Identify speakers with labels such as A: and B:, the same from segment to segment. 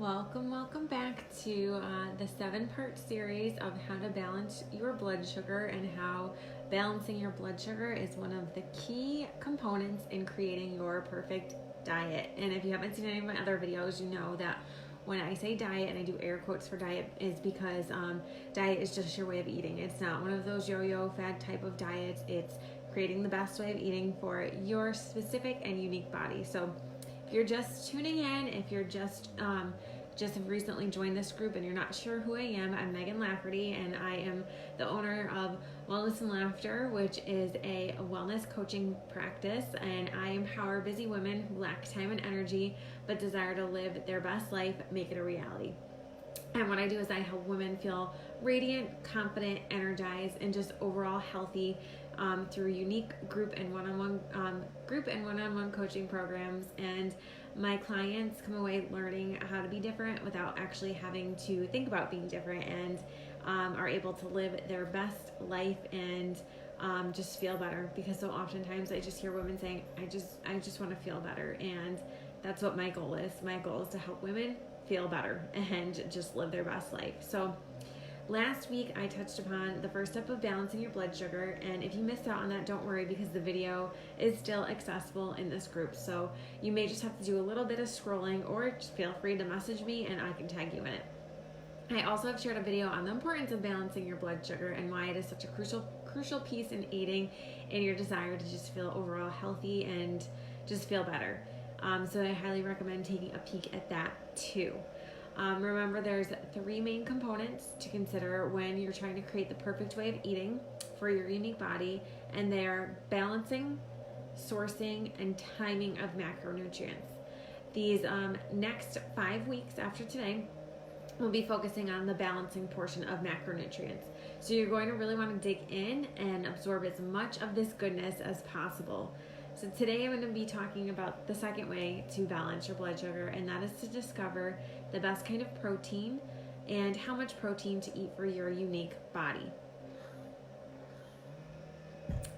A: Welcome back to the 7-part series of how to balance your blood sugar and how balancing your blood sugar is one of the key components in creating your perfect diet. And if you haven't seen any of my other videos, you know that when I say diet, and I do air quotes for diet, is because diet is just your way of eating. It's not one of those yo-yo fad type of diets. It's creating the best way of eating for your specific and unique body. So if you're just tuning in, if you're just have recently joined this group and you're not sure who I am, I'm Megan Lafferty, and I am the owner of Wellness and Laughter, which is a wellness coaching practice, and I empower busy women who lack time and energy but desire to live their best life, make it a reality. And what I do is I help women feel radiant, confident, energized, and just overall healthy through unique group and one-on-one coaching programs. And my clients come away learning how to be different without actually having to think about being different, and are able to live their best life and just feel better. Because so oftentimes I just hear women saying, I just want to feel better, and that's what my goal is. My goal is to help women feel better and just live their best life. So last week I touched upon the first step of balancing your blood sugar, and if you missed out on that, don't worry, because the video is still accessible in this group. So you may just have to do a little bit of scrolling, or just feel free to message me and I can tag you in it. I also have shared a video on the importance of balancing your blood sugar and why it is such a crucial piece in aiding in your desire to just feel overall healthy and just feel better. So I highly recommend taking a peek at that too. Remember, there's 3 main components to consider when you're trying to create the perfect way of eating for your unique body, and they're balancing, sourcing, and timing of macronutrients. These next 5 weeks after today, we'll be focusing on the balancing portion of macronutrients. So you're going to really want to dig in and absorb as much of this goodness as possible. So today I'm going to be talking about the second way to balance your blood sugar, and that is to discover the best kind of protein and how much protein to eat for your unique body.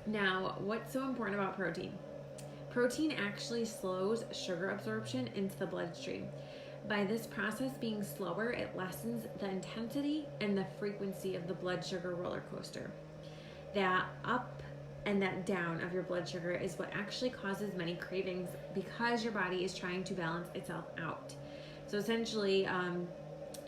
A: Now, what's so important about protein? Protein actually slows sugar absorption into the bloodstream. By this process being slower, it lessens the intensity and the frequency of the blood sugar roller coaster. That up and that down of your blood sugar is what actually causes many cravings, because your body is trying to balance itself out. So essentially,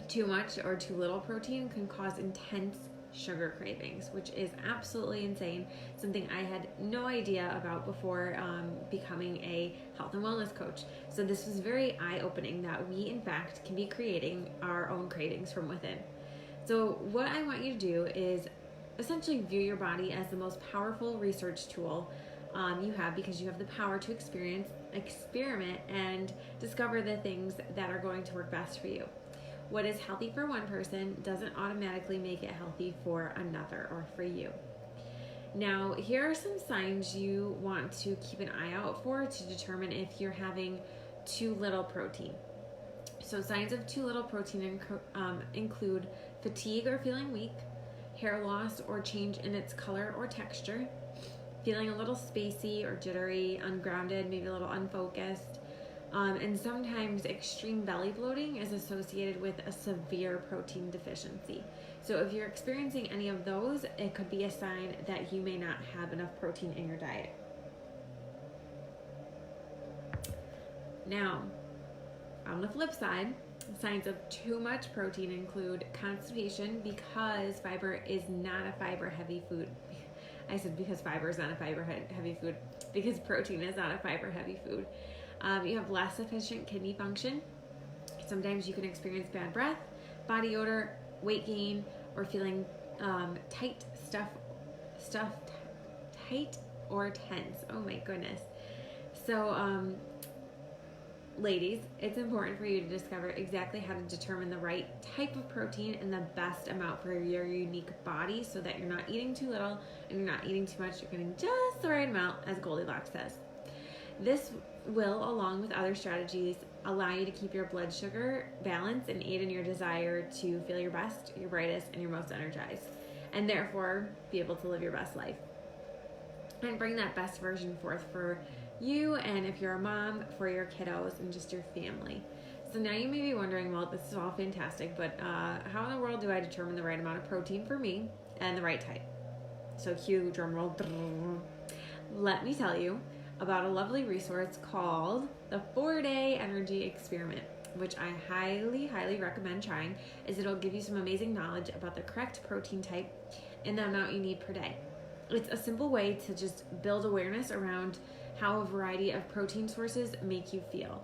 A: too much or too little protein can cause intense sugar cravings, which is absolutely insane. Something I had no idea about before becoming a health and wellness coach. So this was very eye-opening that we in fact can be creating our own cravings from within. So what I want you to do is essentially view your body as the most powerful research tool you have, because you have the power to experiment, and discover the things that are going to work best for you. What is healthy for one person doesn't automatically make it healthy for another or for you. Now, here are some signs you want to keep an eye out for to determine if you're having too little protein. So signs of too little protein include fatigue or feeling weak, hair loss or change in its color or texture, feeling a little spacey or jittery, ungrounded, maybe a little unfocused, and sometimes extreme belly bloating is associated with a severe protein deficiency. So if you're experiencing any of those, it could be a sign that you may not have enough protein in your diet. Now, on the flip side, signs of too much protein include constipation, because fiber is not a fiber-heavy food. I said because fiber is not a fiber-heavy food, because protein is not a fiber-heavy food. You have less efficient kidney function. Sometimes you can experience bad breath, body odor, weight gain, or feeling tight, tight or tense. Oh my goodness. So, ladies, it's important for you to discover exactly how to determine the right type of protein and the best amount for your unique body, so that you're not eating too little and you're not eating too much. You're getting just the right amount, as Goldilocks says. This will, along with other strategies, allow you to keep your blood sugar balanced and aid in your desire to feel your best, your brightest, and your most energized, and therefore be able to live your best life and bring that best version forth for you, and if you're a mom, for your kiddos and just your family. So now you may be wondering, well, this is all fantastic, but how in the world do I determine the right amount of protein for me and the right type? So cue drum roll. Let me tell you about a lovely resource called the 4-Day Energy Experiment, which I highly, highly recommend trying, as it'll give you some amazing knowledge about the correct protein type and the amount you need per day. It's a simple way to just build awareness around how a variety of protein sources make you feel.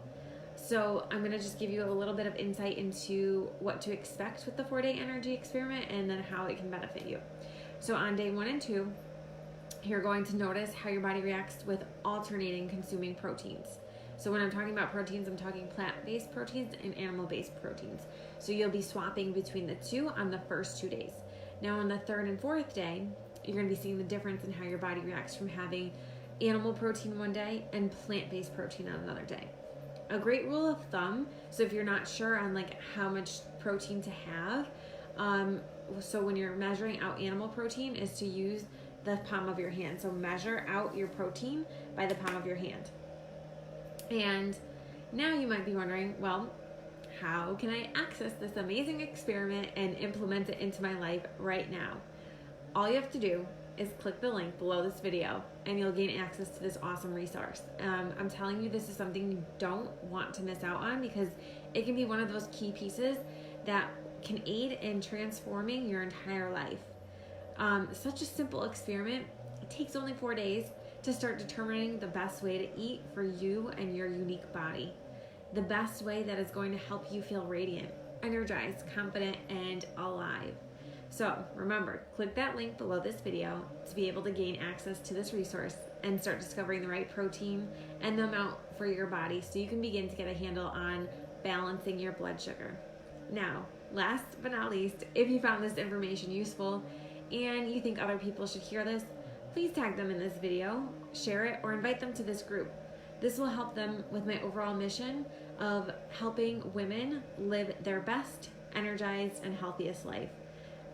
A: So I'm going to just give you a little bit of insight into what to expect with the 4-Day Energy Experiment and then how it can benefit you. So on day 1 and 2, you're going to notice how your body reacts with alternating consuming proteins. So when I'm talking about proteins, I'm talking plant-based proteins and animal-based proteins. So you'll be swapping between the two on the first 2 days. Now on the 3rd and 4th day, you're going to be seeing the difference in how your body reacts from having animal protein one day and plant-based protein on another day. A great rule of thumb, so if you're not sure on like how much protein to have, so when you're measuring out animal protein, is to use the palm of your hand. So measure out your protein by the palm of your hand. And now you might be wondering, well, how can I access this amazing experiment and implement it into my life right now? All you have to do is click the link below this video and you'll gain access to this awesome resource. I'm telling you, this is something you don't want to miss out on because it can be one of those key pieces that can aid in transforming your entire life. Such a simple experiment. It takes only 4 days to start determining the best way to eat for you and your unique body. The best way that is going to help you feel radiant, energized, confident, and alive. So remember, click that link below this video to be able to gain access to this resource and start discovering the right protein and the amount for your body so you can begin to get a handle on balancing your blood sugar. Now, last but not least, if you found this information useful and you think other people should hear this, please tag them in this video, share it, or invite them to this group. This will help them with my overall mission of helping women live their best, energized, and healthiest life.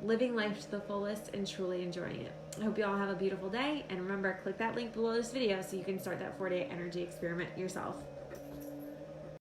A: Living life to the fullest and truly enjoying it. I hope you all have a beautiful day, and remember, click that link below this video so you can start that 4-Day Energy Experiment yourself.